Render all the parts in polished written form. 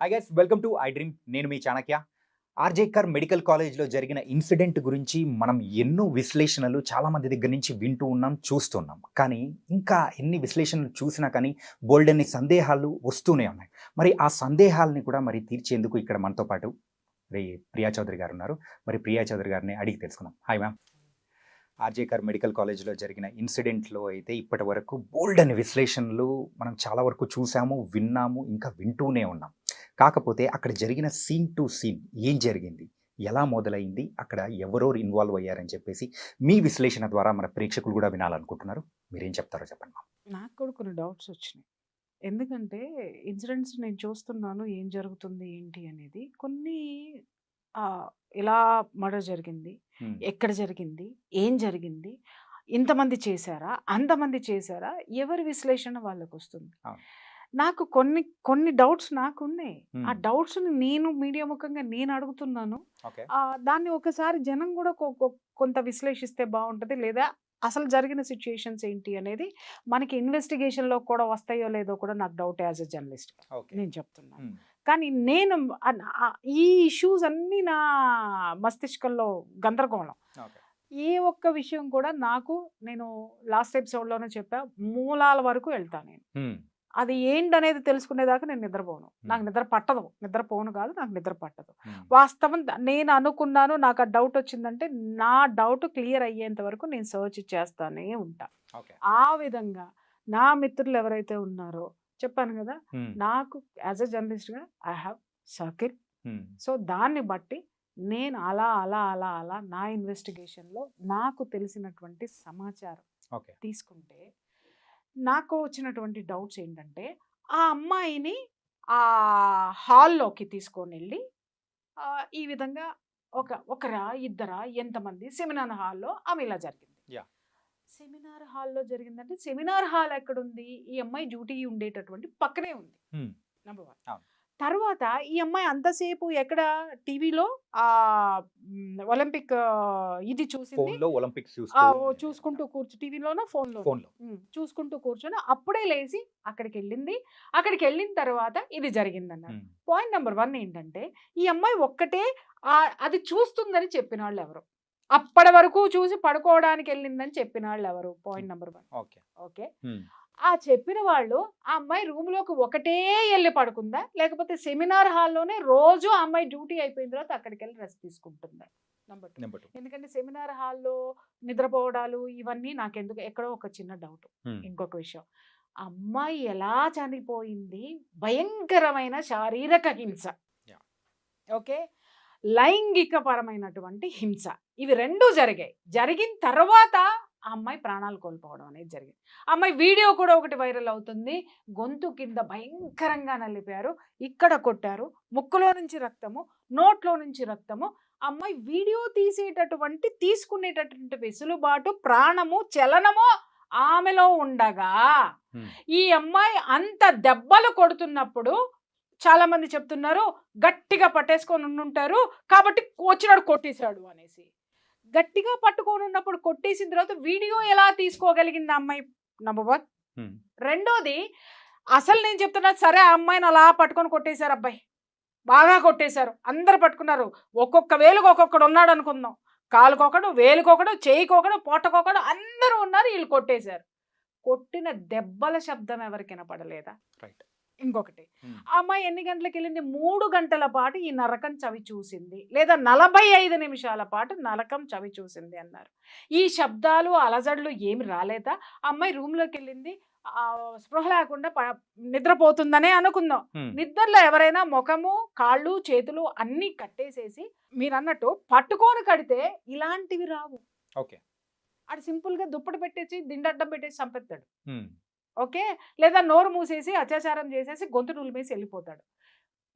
I guess welcome to I dream. నేను మీ Chanakya. RG Kar medical కాలేజ్లో జరిగిన ఇన్సిడెంట్ గురించి మనం ఎన్నో విశ్లేషణలు చాలామంది దగ్గర నుంచి వింటూ ఉన్నాం, చూస్తున్నాం. కానీ ఇంకా ఎన్ని విశ్లేషణలు చూసినా కానీ బోల్డన్ని సందేహాలు వస్తూనే ఉన్నాయి. మరి ఆ సందేహాలని కూడా మరి తీర్చేందుకు ఇక్కడ మనతో పాటు మరి ప్రియా చౌదరి గారు ఉన్నారు. మరి ప్రియా చౌదరి గారిని అడిగి తెలుసుకుందాం. Hi ma'am. ఆర్జేకర్ మెడికల్ కాలేజ్లో జరిగిన ఇన్సిడెంట్లో అయితే ఇప్పటి వరకు బోల్డన్ని విశ్లేషణలు మనం చాలా వరకు చూసాము, విన్నాము, ఇంకా వింటూనే ఉన్నాం. కాకపోతే అక్కడ జరిగిన సీన్ టు సీన్ ఏం జరిగింది, ఎలా మొదలైంది, అక్కడ ఎవరెవరు ఇన్వాల్వ్ అయ్యారని చెప్పేసి మీ విశ్లేషణ ద్వారా మన ప్రేక్షకులు కూడా వినాలనుకుంటున్నారు. మీరేం చెప్తారో చెప్పండి మ్యామ్. నాకు కూడా కొన్ని డౌట్స్ వచ్చినాయి. ఎందుకంటే ఇన్సిడెంట్స్ నేను చూస్తున్నాను ఏం జరుగుతుంది ఏంటి అనేది. కొన్ని ఎలా మర్డర్ జరిగింది, ఎక్కడ జరిగింది, ఏం జరిగింది, ఇంతమంది చేశారా, అంతమంది చేశారా, ఎవరి విశ్లేషణ వాళ్ళకు వస్తుంది. అవును. నాకు కొన్ని కొన్ని డౌట్స్ నాకున్నాయి. ఆ మ్మ్. డౌట్స్ని నేను మీడియా ముఖంగా నేను అడుగుతున్నాను. ఓకే. దాన్ని ఒకసారి జనం కూడా కొంత విశ్లేషిస్తే బాగుంటుంది. లేదా అసలు జరిగిన సిచ్యుయేషన్స్ ఏంటి అనేది మనకి ఇన్వెస్టిగేషన్లో కూడా వస్తాయో లేదో కూడా నాకు doubt as a journalist okay. నేను చెప్తున్నాను. మ్మ్. కానీ నేను ఈ ఇష్యూస్ అన్నీ నా మస్తిష్కంలో గందరగోళం. ఓకే. ఏ ఒక్క విషయం కూడా నేను లాస్ట్ ఎపిసోడ్లోనే చెప్పా, మూలాల వరకు వెళ్తాను నేను. మ్మ్. అది ఏంటనేది తెలుసుకునేదాకా నేను నిద్రపోను. నాకు నిద్ర పట్టదు. నిద్రపోను కాదు, నాకు నిద్ర పట్టదు. మ్మ్. వాస్తవం నేను అనుకున్నాను, నాకు ఆ డౌట్ వచ్చిందంటే నా డౌట్ క్లియర్ అయ్యేంత వరకు నేను సర్చ్ చేస్తానే ఉంటా. ఓకే. ఆ విధంగా నా మిత్రులు ఎవరైతే ఉన్నారో చెప్పాను కదా, మ్మ్. నాకు యాజ్ ఎ జర్నలిస్ట్గా I have circle. Hmm. So దాన్ని బట్టి నేను అలా అలా అలా అలా నా ఇన్వెస్టిగేషన్లో నాకు తెలిసినటువంటి సమాచారం ఓకే. తీసుకుంటే నాకు వచ్చినటువంటి డౌట్స్ ఏంటంటే, ఆ అమ్మాయిని ఆ హాల్లోకి తీసుకొని వెళ్ళి ఈ విధంగా ఒకరా ఇద్దరా ఎంతమంది సెమినార్ హాల్లో ఆమె ఇలా జరిగింది. Yeah. సెమినార్ హాల్లో జరిగిందంటే సెమినార్ హాల్ ఎక్కడుంది? ఈ అమ్మాయి డ్యూటీ ఉండేటటువంటి పక్కనే ఉంది. మ్మ్. నెంబర్ 1. అవును. తర్వాత ఈ అమ్మాయి అంతసేపు ఎక్కడ టీవీలో ఒలింపిక్ ఇది చూసింది. ఫోన్లో ఒలింపిక్స్ చూసుకుంటూ టీవీలోనో ఫోన్లో ఫోన్లో. చూసుకుంటూ కూర్చొని అప్పుడే లేచి అక్కడికి వెళ్ళింది. అక్కడికి వెళ్ళిన తర్వాత ఇది జరిగిందన్నారు. మ్మ్. పాయింట్ నెంబర్ 1 ఏంటంటే, ఈ అమ్మాయి ఒక్కటే అది చూస్తుందని చెప్పిన వాళ్ళు ఎవరు? అప్పటి వరకు చూసి పడుకోవడానికి వెళ్ళిందని చెప్పిన వాళ్ళు ఎవరు? Point number 1. ఓకే. ఓకే. మ్మ్. ఆ చెప్పిన వాళ్ళు ఆ అమ్మాయి రూమ్లోకి ఒకటే వెళ్ళి పడుకుందా, లేకపోతే సెమినార్ హాల్లోనే రోజు ఆ అమ్మాయి డ్యూటీ అయిపోయిన తర్వాత అక్కడికి వెళ్ళి రెస్ట్ తీసుకుంటుందా? నెంబర్ 2. నెంబర్ 2. ఎందుకంటే సెమినార్ హాల్లో నిద్రపోవడాలు ఇవన్నీ నాకెందుకు ఎక్కడో ఒక చిన్న డౌట్. మ్మ్. ఇంకొక విషయం, అమ్మాయి ఎలా చనిపోయింది? భయంకరమైన శారీరక హింస. Yeah. ఓకే. లైంగిక పరమైనటువంటి హింస, ఇవి రెండు జరిగాయి. జరిగిన తర్వాత ఆ అమ్మాయి ప్రాణాలు కోల్పోవడం అనేది జరిగింది. ఆ అమ్మాయి వీడియో కూడా ఒకటి వైరల్ అవుతుంది. గొంతు కింద భయంకరంగా నలిపారు, ఇక్కడ కొట్టారు, ముక్కులో నుంచి రక్తము, నోట్లో నుంచి రక్తము. ఆ అమ్మాయి వీడియో తీసుకునేటటువంటి వెసులుబాటు, ప్రాణము, చలనము ఆమెలో ఉండగా మ్మ్. ఈ అమ్మాయి అంత దెబ్బలు కొడుతున్నప్పుడు చాలా మంది చెప్తున్నారు గట్టిగా పట్టేసుకొని ఉండుంటారు కాబట్టి వచ్చినాడు కొట్టేశాడు అనేసి. గట్టిగా పట్టుకొని ఉన్నప్పుడు కొట్టేసిన తర్వాత వీడియో ఎలా తీసుకోగలిగింది ఆ అమ్మాయి? నెంబర్ 1. మ్మ్. రెండోది, అసలు నేను చెప్తున్నా సరే, ఆ అమ్మాయిని అలా పట్టుకొని కొట్టేశారు, అబ్బాయి బాగా కొట్టేశారు, అందరు పట్టుకున్నారు, ఒక్కొక్క వేలుకు ఒక్కొక్కడు ఉన్నాడు అనుకుందాం, కాలుకొకడు, వేలుకొకడు, చేయికొకడు, పొట్టకొకడు, అందరూ ఉన్నారు, వీళ్ళు కొట్టేశారు. కొట్టిన దెబ్బల శబ్దం ఎవరికైనా పడలేదా? రైట్. ఇంకొకటి, మ్మ్. ఆ అమ్మాయి ఎన్ని గంటలకు వెళ్ళింది? 3 గంటల పాటు ఈ నరకం చవి చూసింది, లేదా 45 నిమిషాల పాటు నరకం చవి చూసింది అన్నారు. ఈ శబ్దాలు అలజడులు ఏమి రాలేదా? ఆ అమ్మాయి రూమ్లోకి వెళ్ళింది, స్పృహ లేకుండా నిద్రపోతుందనే అనుకుందాం. మ్మ్. నిద్రలో ఎవరైనా ముఖము, కాళ్ళు, చేతులు అన్నీ కట్టేసేసి మీరు అన్నట్టు పట్టుకొని కడితే ఇలాంటివి రావు. ఓకే. అది సింపుల్గా దుప్పటి పెట్టేసి దిండడ్డం పెట్టేసి చంపేస్తాడు. మ్మ్. ఓకే. లేదా నోరు మూసేసి అత్యాచారం చేసేసి గొంతు నులిమేసి వెళ్ళిపోతాడు.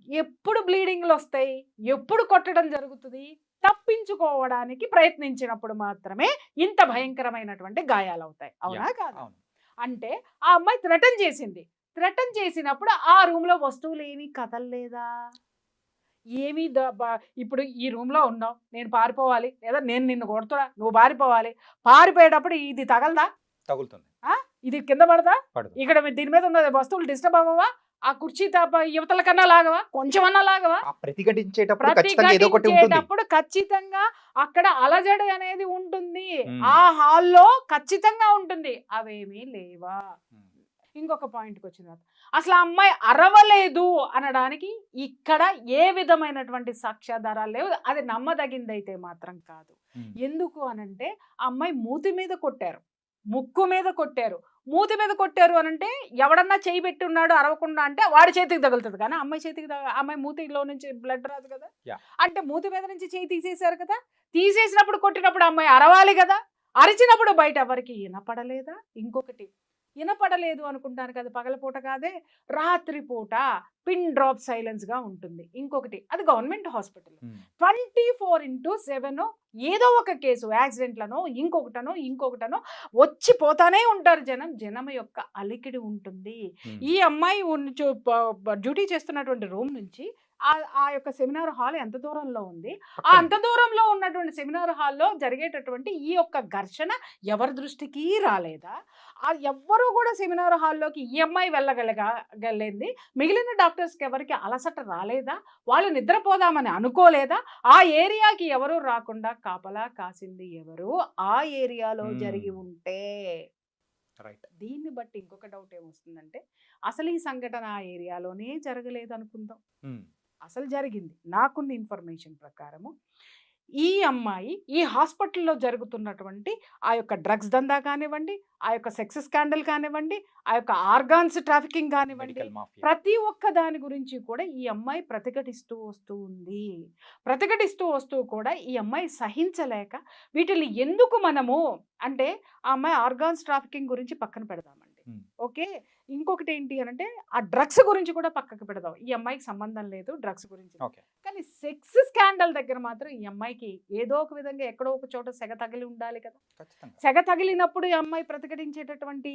ఎప్పుడు బ్లీడింగ్లు వస్తాయి, ఎప్పుడు కొట్టడం జరుగుతుంది? తప్పించుకోవడానికి ప్రయత్నించినప్పుడు మాత్రమే ఇంత భయంకరమైనటువంటి గాయాలు అవుతాయి. అవునా కాదు? అవును. అంటే ఆ అమ్మాయి థ్రెటన్ చేసింది. థ్రెటన్ చేసినప్పుడు ఆ రూమ్లో వస్తువులు ఏమీ కదలలేదా? ఏమీ ఇప్పుడు ఈ రూమ్లో ఉన్నావు, నేను పారిపోవాలి, లేదా నేను నిన్ను కొడుతున్నా, నువ్వు పారిపోవాలి. పారిపోయేటప్పుడు ఇది తగలదా? తగులుతుంది. ఇది కింద పడదా? పడదు. ఇక్కడ దీని మీద ఉన్న వస్తువులు డిస్టర్బ్ అవ్వవా? ఆ కుర్చీ తప్ప యువతల కన్నా లాగవా, కొంచెమన్నా లాగవా? ఆ ప్రతిఘటించేటప్పుడు ఖచ్చితంగా ఏదో ఒకటి ఉంటుంది. ప్రతిఘటించేటప్పుడు ఖచ్చితంగా అక్కడ అలజడి అనేది ఉంటుంది. ఉమ్. ఆ హాల్లో ఖచ్చితంగా ఉంటుంది. అవేమీ లేవా? ఉమ్. ఇంకొక పాయింట్కి వచ్చిన తర్వాత అసలు ఆ అమ్మాయి అరవలేదు అనడానికి ఇక్కడ ఏ విధమైనటువంటి సాక్ష్యాధారాలు లేవు. అది నమ్మదగిందైతే మాత్రం కాదు. ఉమ్. ఎందుకు అనంటే ఆ అమ్మాయి మూతి మీద కొట్టారు, ముక్కు మీద కొట్టారు. మూతి మీద కొట్టారు అనంటే ఎవడన్నా చేయి పెట్టి ఉన్నాడు అరవకుండా అంటే వాడి చేతికి తగులుతుంది, కానీ అమ్మాయి చేతికి అమ్మాయి మూతిలో నుంచి బ్లడ్ రాదు కదా. Yeah. అంటే మూతి మీద నుంచి చేయి తీసేశారు కదా, తీసేసినప్పుడు కొట్టినప్పుడు అమ్మాయి అరవాలి కదా, అరిచినప్పుడు బయట ఎవరికి వినపడలేదా? ఇంకొకటి వినపడలేదు అనుకుంటాను కదా, పగలపూట కాదే రాత్రిపూట పిన్ డ్రాప్ సైలెన్స్గా ఉంటుంది. ఇంకొకటి అది గవర్నమెంట్ హాస్పిటల్, ఉమ్. 24/7 ఏదో ఒక కేసు యాక్సిడెంట్లను ఇంకొకటనో వచ్చి పోతానే ఉంటారు జనం యొక్క అలికిడి ఉంటుంది. ఉమ్. ఈ అమ్మాయి డ్యూటీ చేస్తున్నటువంటి రూమ్ నుంచి ఆ యొక్క సెమినార్ హాల్ ఎంత దూరంలో ఉంది, ఆ అంత దూరంలో ఉన్నటువంటి సెమినార్ హాల్లో జరిగేటటువంటి ఈ యొక్క ఘర్షణ ఎవరి దృష్టికి రాలేదా? ఎవ్వరూ కూడా సెమినార్ హాల్లోకి ఈ అమ్మాయి వెళ్ళగలిగింది, మిగిలిన డాక్టర్స్కి ఎవరికి అలసట రాలేదా? వాళ్ళు నిద్రపోదామని అనుకోలేదా? ఆ ఏరియాకి ఎవరు రాకుండా కాపలా కాసింది ఎవరు? ఆ ఏరియాలో జరిగి ఉంటే. రైట్. దీన్ని బట్టి ఇంకొక డౌట్ ఏమొస్తుందంటే అసలు ఈ సంఘటన ఆ ఏరియాలోనే జరగలేదు అనుకుందాం, ఉమ్. అసలు జరిగింది. నాకున్న ఇన్ఫర్మేషన్ ప్రకారము ఈ అమ్మాయి ఈ హాస్పిటల్లో జరుగుతున్నటువంటి ఆ యొక్క డ్రగ్స్ దందా కానివ్వండి, ఆ యొక్క సెక్స్ స్కాండల్ కానివ్వండి, ఆ యొక్క ఆర్గాన్స్ ట్రాఫికింగ్ కానివ్వండి, మెడికల్ మాఫియా. ప్రతి ఒక్క దాని గురించి కూడా ఈ అమ్మాయి ప్రతిఘటిస్తూ వస్తూ ఉంది. ప్రతిఘటిస్తూ వస్తూ కూడా ఈ అమ్మాయి సహించలేక వీటిని ఎందుకు మనము అంటే ఆ అమ్మాయి ఆర్గాన్స్ ట్రాఫికింగ్ గురించి పక్కన పెడదామండి, ఉమ్. ఓకే. ఇంకొకటి ఏంటి అనంటే ఆ డ్రగ్స్ గురించి కూడా పక్కకు పెడదాం, ఈ అమ్మాయికి సంబంధం లేదు డ్రగ్స్ గురించి. ఓకే. కానీ సెక్స్ స్కాండల్ దగ్గర మాత్రం ఈ అమ్మాయికి ఏదో ఒక విధంగా ఎక్కడో ఒక చోట సెగ తగిలి ఉండాలి కదా. ఖచ్చితంగా. సెగ తగిలినప్పుడు ఈ అమ్మాయి ప్రతిఘటించేటటువంటి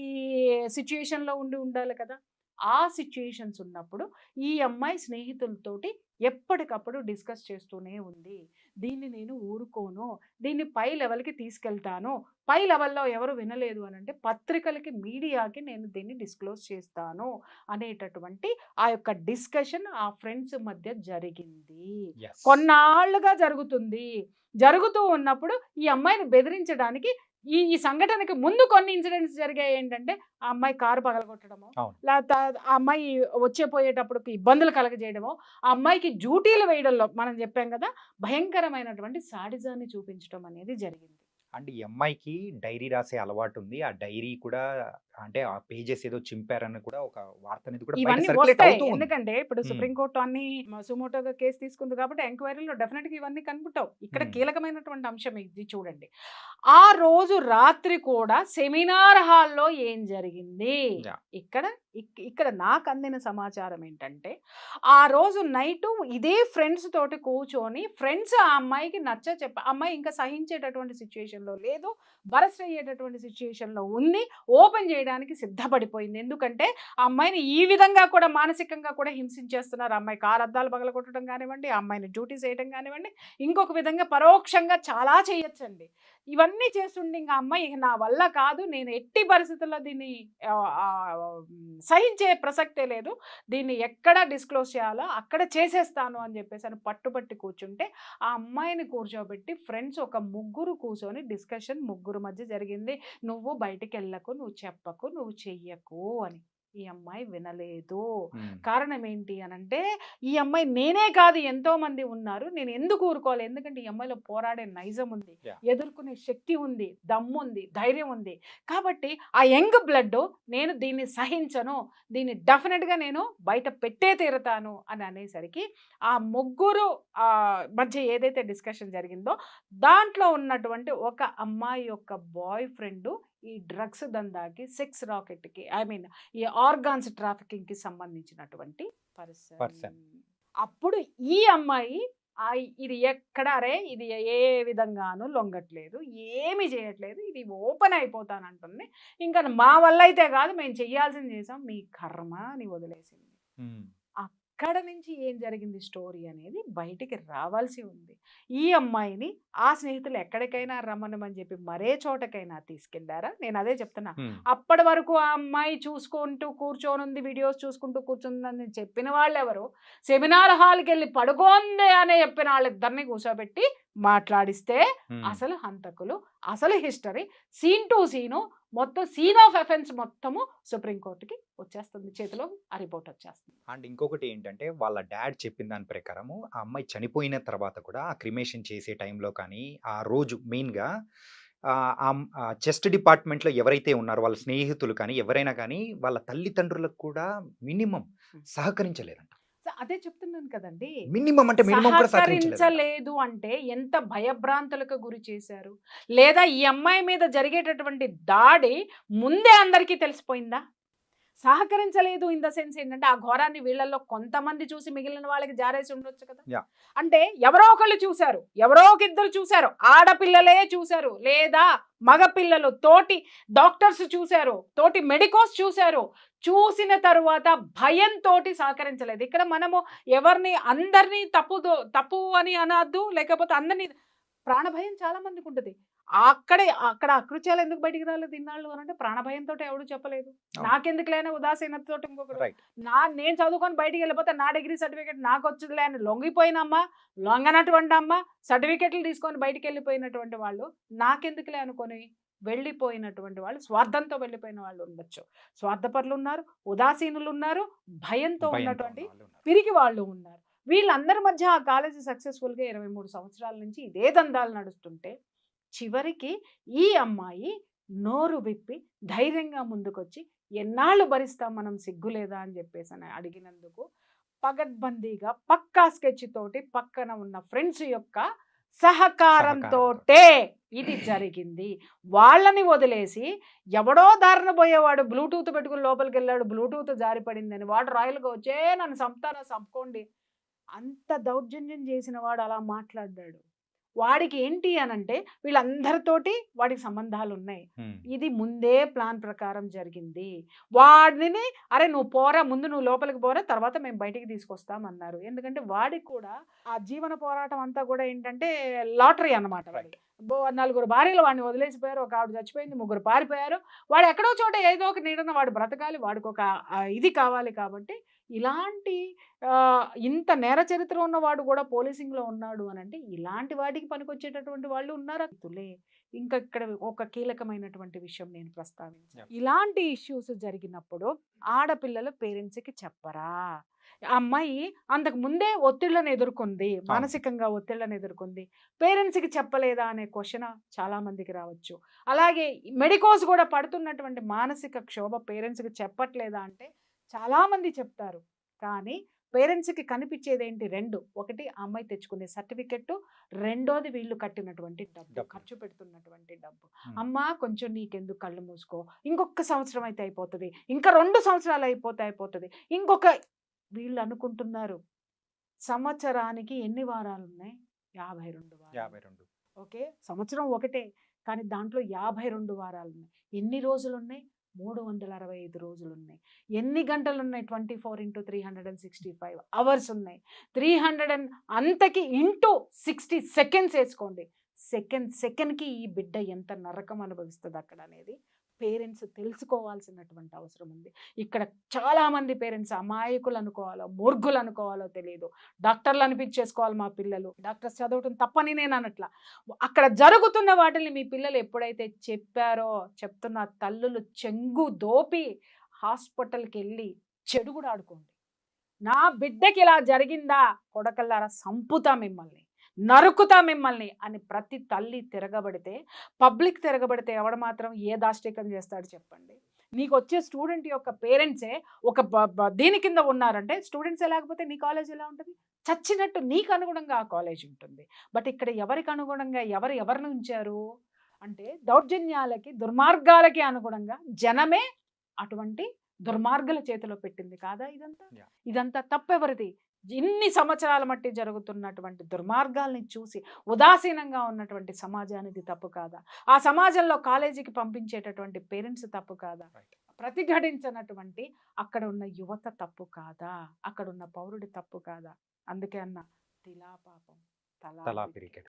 సిచ్యుయేషన్లో ఉండాలి కదా. ఆ సిచ్యుయేషన్స్ ఉన్నప్పుడు ఈ అమ్మాయి స్నేహితులతోటి ఎప్పటికప్పుడు డిస్కస్ చేస్తూనే ఉంది. దీన్ని నేను ఊరుకోను, దీన్ని పై లెవెల్కి తీసుకెళ్తాను, పై లెవెల్లో ఎవరు వినలేదు అని అంటే పత్రికలకి మీడియాకి నేను దీన్ని డిస్క్లోజ్ చేస్తాను అనేటటువంటి ఆ యొక్క డిస్కషన్ ఆ ఫ్రెండ్స్ మధ్య జరిగింది. Yes. కొన్నాళ్ళుగా జరుగుతూ ఉన్నప్పుడు ఈ అమ్మాయిని బెదిరించడానికి ఈ సంఘటనకి ముందు కొన్ని ఇన్సిడెంట్స్ జరిగాయి. ఏంటంటే ఆ అమ్మాయి కారు పగలగొట్టడము, అవును. లేకపోతే ఆ అమ్మాయి పోయేటప్పుడు ఇబ్బందులు కలగజేయడము, ఆ అమ్మాయికి డ్యూటీలు వేయడంలో మనం చెప్పాం కదా భయంకరమైనటువంటి సాడిజాన్ని చూపించడం అనేది జరిగింది. అండ్ ఈ అమ్మాయికి డైరీ రాసే అలవాటు ఉంది. ఆ డైరీ కూడా అంటే ఆ పేజెస్ ఏదో చింపారని కూడా ఒక వార్త అనేది కూడా బయట ఇవన్నీ సర్క్యులేట్ వస్తాయి, అవుతూ ఉంది. ఎందుకంటే ఇప్పుడు Hmm. సుప్రీంకోర్టు అన్ని సుమోటోగా కేసు తీసుకుంది కాబట్టి ఎంక్వైరీలో డెఫినెట్గా ఇవన్నీ కనుకుంటావు. ఇక్కడ Hmm. కీలకమైనటువంటి అంశం ఇది చూడండి. ఆ రోజు రాత్రి కూడా సెమినార్ హాల్లో ఏం జరిగింది, Yeah. ఇక్కడ నాకు అందిన సమాచారం ఏంటంటే ఆ రోజు నైటు ఇదే ఫ్రెండ్స్ తోటి కూర్చొని ఫ్రెండ్స్ ఆ అమ్మాయికి అమ్మాయి ఇంకా సహించేటటువంటి సిచ్యుయేషన్లో లేదు, బరస్ట్ అయ్యేటటువంటి సిచ్యుయేషన్లో ఉంది, ఓపెన్ చేయడానికి సిద్ధపడిపోయింది. ఎందుకంటే ఆ అమ్మాయిని ఈ విధంగా కూడా మానసికంగా కూడా హింసించేస్తున్నారు. ఆ అమ్మాయి కారు అద్దాలు పగలగొట్టడం కానివ్వండి, ఆ అమ్మాయిని డ్యూటీ చేయడం కానివ్వండి, ఇంకొక విధంగా పరోక్షంగా చాలా చేయొచ్చండి. ఇవన్నీ చేస్తుండే ఇంకా అమ్మాయి ఇక నా వల్ల కాదు, నేను ఎట్టి పరిస్థితుల్లో దీన్ని సహించే ప్రసక్తే లేదు, దీన్ని ఎక్కడ డిస్క్లోజ్ చేయాలో అక్కడ చేసేస్తాను అని చెప్పేసి అని పట్టుబట్టి కూర్చుంటే ఆ అమ్మాయిని కూర్చోబెట్టి ఫ్రెండ్స్ ఒక ముగ్గురు కూర్చొని డిస్కషన్ ముగ్గురు మధ్య జరిగింది. నువ్వు బయటికి వెళ్ళకు, నువ్వు చెప్పకు, నువ్వు చెయ్యకు అని. ఈ అమ్మాయి వినలేదు. Hmm. కారణం ఏంటి అనంటే ఈ అమ్మాయి నేనే కాదు ఎంతో మంది ఉన్నారు, నేను ఎందుకు ఊరుకోవాలి, ఎందుకంటే ఈ అమ్మాయిలో పోరాడే నైజం ఉంది, Yeah. ఎదుర్కొనే శక్తి ఉంది, దమ్ము ఉంది, ధైర్యం ఉంది. కాబట్టి ఆ యంగ్ బ్లడ్ నేను దీన్ని సహించను, దీన్ని డెఫినెట్గా నేను బయట పెట్టే తీరుతాను అని అనేసరికి ఆ ముగ్గురు మధ్య ఏదైతే డిస్కషన్ జరిగిందో దాంట్లో ఉన్నటువంటి ఒక అమ్మాయి యొక్క బాయ్ ఫ్రెండ్ ఈ డ్రగ్స్ దందాకి, సెక్స్ రాకెట్కి, ఈ ఆర్గాన్స్ ట్రాఫికింగ్కి సంబంధించినటువంటి Person. పర్సన్. అప్పుడు ఈ అమ్మాయి ఇది ఇది ఏ విధంగానూ లొంగట్లేదు, ఏమి చేయట్లేదు, ఇది ఓపెన్ అయిపోతానంటుంది, ఇంకా మా వల్ల అయితే కాదు, మేము చెయ్యాల్సింది చేసాం, మీ కర్మ అని వదిలేసింది. Hmm. అక్కడ నుంచి ఏం జరిగింది స్టోరీ అనేది బయటికి రావాల్సి ఉంది. ఈ అమ్మాయిని ఆ స్నేహితులు ఎక్కడికైనా రమ్మనమని చెప్పి మరే చోటకైనా తీసుకెళ్లారా? నేను అదే చెప్తున్నా. అప్పటి వరకు ఆ అమ్మాయి చూసుకుంటూ కూర్చొనుంది, వీడియోస్ చూసుకుంటూ కూర్చుందని చెప్పిన వాళ్ళెవరు? సెమినార్ హాల్‌కి వెళ్ళి పడుకోంది అని చెప్పిన వాళ్ళిద్దరిని కూర్చోబెట్టి మాట్లాడిస్తే అసలు హంతకులు, అసలు హిస్టరీ, సీన్ టు సీను, మొత్తం సీన్ ఆఫ్ అఫెన్స్ మొత్తము సుప్రీంకోర్టుకి వచ్చేస్తుంది, చేతిలో ఆ రిపోర్ట్ వచ్చేస్తుంది. అండ్ ఇంకొకటి ఏంటంటే వాళ్ళ డాడ్ చెప్పిన దాని ప్రకారము ఆ అమ్మాయి చనిపోయిన తర్వాత కూడా ఆ క్రిమేషన్ చేసే టైంలో కానీ ఆ రోజు మెయిన్గా చెస్ట్ డిపార్ట్మెంట్లో ఎవరైతే ఉన్నారో వాళ్ళ స్నేహితులు కానీ ఎవరైనా కానీ వాళ్ళ తల్లిదండ్రులకు కూడా మినిమం సహకరించలేదంట. అదే చెప్తున్నాను కదండి. మినిమం అంటే మినిమం కూడా సహకరించలేదంట. సహకరించలేదు అంటే ఎంత భయభ్రాంతులకు గురి చేశారు? లేదా ఈ అమ్మాయి మీద జరిగేటటువంటి దాడి ముందే అందరికీ తెలిసిపోయిందా? సహకరించలేదు ఇన్ ద సెన్స్ ఏంటంటే, ఆ ఘోరాన్ని వీళ్ళల్లో కొంతమంది చూసి మిగిలిన వాళ్ళకి జారేసి ఉండొచ్చు కదా! యాహ్! అంటే ఎవరో ఒకళ్ళు చూసారు. ఎవరో ఒక ఇద్దరు చూసారు. ఆడపిల్లలే చూసారు. లేదా మగపిల్లలు తోటి డాక్టర్స్ చూసారు. తోటి మెడికోస్ చూసారు. చూసిన తరువాత భయంతోటి సహకరించలేదు. ఇక్కడ మనము ఎవరిని అందరిని తప్పు అని అనొద్దు. లేకపోతే అందరిని ప్రాణభయం చాలా మందికుంటది. అక్కడ అకృత్యాలు ఎందుకు బయటికి రాలేదు ఇన్నాళ్ళు అనంటే ప్రాణభయంతోటి ఎవడు చెప్పలేదు. అవును. నాకెందుకులే అని ఉదాసీనతతోటి ఇంకొకడు. రైట్. నేను చదువుకొని బయటికి వెళ్ళిపోతే నా డిగ్రీ సర్టిఫికేట్ నాకొచ్చుదిలే అని లొంగిపోయినమ్మ, లొంగనటువంటి అమ్మ, సర్టిఫికేట్లు తీసుకొని బయటికి వెళ్ళిపోయినటువంటి వాళ్ళు, నాకెందుకులే అనుకొని వెళ్ళిపోయినటువంటి వాళ్ళు, స్వార్థంతో వెళ్ళిపోయిన వాళ్ళు ఉండొచ్చు. స్వార్థపరులు ఉన్నారు, ఉదాసీనులు ఉన్నారు, భయంతో ఉన్నటువంటి పిరికి వాళ్ళు ఉన్నారు. వీళ్ళందరి మధ్య ఆ కాలేజీ సక్సెస్ఫుల్గా 23 సంవత్సరాల నుంచి ఇదే దందాలు నడుస్తుంటే చివరికి ఈ అమ్మాయి నోరు విప్పి ధైర్యంగా ముందుకొచ్చి ఎన్నాళ్ళు భరిస్తాం మనం, సిగ్గులేదా అని చెప్పేసి అని అడిగినందుకు పగడ్బందీగా పక్కా స్కెచ్ తోటి పక్కన ఉన్న ఫ్రెండ్స్ యొక్క సహకారంతోటే ఇది జరిగింది. వాళ్ళని వదిలేసి ఎవడో దారిన పోయేవాడు బ్లూటూత్ పెట్టుకుని లోపలికి వెళ్ళాడు, బ్లూటూత్ జారిపడిందని వాడు రాయల్గా వచ్చే నన్ను చంపుతారా చంపుకోండి, అంత దౌర్జన్యం చేసిన వాడు అలా మాట్లాడ్డాడు. వాడికి ఏంటి అనంటే వీళ్ళందరితోటి వాడికి సంబంధాలు ఉన్నాయి. ఇది ముందే ప్లాన్ ప్రకారం జరిగింది. వాడిని అరే నువ్వు పోరా, ముందు నువ్వు లోపలికి పోరా, తర్వాత మేము బయటికి తీసుకొస్తామన్నారు. ఎందుకంటే వాడికి కూడా ఆ జీవన పోరాటం అంతా కూడా ఏంటంటే లాటరీ అన్నమాట. వాడికి 4 భార్యలు వాడిని వదిలేసిపోయారు, ఒక ఆవిడ చచ్చిపోయింది, 3 పారిపోయారు. వాడు ఎక్కడో చోట ఏదో ఒక నీడన వాడు బ్రతకాలి, వాడికి ఒక ఇది కావాలి. కాబట్టి ఇలాంటి ఇంత నేర చరిత్ర ఉన్నవాడు కూడా పోలీసింగ్లో ఉన్నాడు అని అంటే ఇలాంటి వాటికి పనికొచ్చేటటువంటి వాళ్ళు ఉన్నారా? ఇంకా ఇక్కడ ఒక కీలకమైనటువంటి విషయం నేను ప్రస్తావించాను. ఇలాంటి ఇష్యూస్ జరిగినప్పుడు ఆడపిల్లలు పేరెంట్స్కి చెప్పరా? అమ్మాయి అంతకు ముందే ఒత్తిళ్లను ఎదుర్కొంది, మానసికంగా ఒత్తిళ్లను ఎదుర్కొంది, పేరెంట్స్కి చెప్పలేదా అనే క్వశ్చన్ చాలా మందికి రావచ్చు. అలాగే మెడికోస్ కూడా పడుతున్నటువంటి మానసిక క్షోభ పేరెంట్స్కి చెప్పట్లేదా అంటే చాలా మంది చెప్తారు. కానీ పేరెంట్స్కి కనిపించేది ఏంటి? 2. ఒకటి అమ్మాయి తెచ్చుకునే సర్టిఫికెట్, రెండోది వీళ్ళు కట్టినటువంటి డబ్బు, ఖర్చు పెడుతున్నటువంటి డబ్బు. అమ్మ కొంచెం నీకెందుకు, కళ్ళు మూసుకో, ఇంకొక సంవత్సరం అయితే అయిపోతుంది, ఇంకా 2 సంవత్సరాలు అయిపోతుంది, ఇంకొక వీళ్ళు అనుకుంటున్నారు సంవత్సరానికి ఎన్ని వారాలు ఉన్నాయి? 52 వారాలు. ఓకే, సంవత్సరం ఒకటే కానీ దాంట్లో 52 వారాలు ఉన్నాయి. ఎన్ని రోజులు ఉన్నాయి? 365 రోజులు ఉన్నాయి. ఎన్ని గంటలు ఉన్నాయి? 24x365 అవర్స్ ఉన్నాయి. 300 అంతకి ఇంటూ 60 సెకండ్స్ వేసుకోండి. సెకండ్కి ఈ బిడ్డ ఎంత నరకం అనుభవిస్తుంది అక్కడ అనేది పేరెంట్స్ తెలుసుకోవాల్సినటువంటి అవసరం ఉంది. ఇక్కడ చాలామంది పేరెంట్స్ అమాయకులు అనుకోవాలో, మూర్ఖులు అనుకోవాలో తెలియదు. డాక్టర్లు అనిపించేసుకోవాలి మా పిల్లలు, డాక్టర్స్ చదవటం తప్పని నేను అనట్లా. అక్కడ జరుగుతున్న వాటిని మీ పిల్లలు ఎప్పుడైతే చెప్పారో, చెప్తున్న తల్లులు చెంగు దోపి హాస్పిటల్కి వెళ్ళి చెడుగుడు ఆడుకోండి. నా బిడ్డకి ఇలా జరిగిందా, కొడకల్లారా సంపుతా మిమ్మల్ని, నరుకుతా మిమ్మల్ని అని ప్రతి తల్లి తిరగబడితే, పబ్లిక్ తిరగబడితే ఎవడు మాత్రం ఏ దాష్టికం చేస్తాడు చెప్పండి? నీకు వచ్చే స్టూడెంట్ యొక్క పేరెంట్సే ఒక దీని కింద ఉన్నారంటే స్టూడెంట్సే లేకపోతే నీ కాలేజ్ ఎలా ఉంటుంది? చచ్చినట్టు నీకు అనుగుణంగా ఆ కాలేజ్ ఉంటుంది. బట్ ఇక్కడ ఎవరికి అనుగుణంగా ఎవరిని ఉంచారు అంటే దౌర్జన్యాలకి, దుర్మార్గాలకి అనుగుణంగా జనమే అటువంటి దుర్మార్గుల చేతిలో పెట్టింది కాదా? ఇదంతా తప్పెవరిది? ఇన్ని సంవత్సరాల మట్టి జరుగుతున్నటువంటి దుర్మార్గాల్ని చూసి ఉదాసీనంగా ఉన్నటువంటి సమాజానికి తప్పు కాదా? ఆ సమాజంలో కాలేజీకి పంపించేటటువంటి పేరెంట్స్ తప్పు కాదా? ప్రతిఘటించినటువంటి అక్కడ ఉన్న యువత తప్పు కాదా, అక్కడ ఉన్న పౌరుడి తప్పు కాదా? అందుకే అన్న తిలా పాపం తలా తలా పిరికి. పిరికెడు.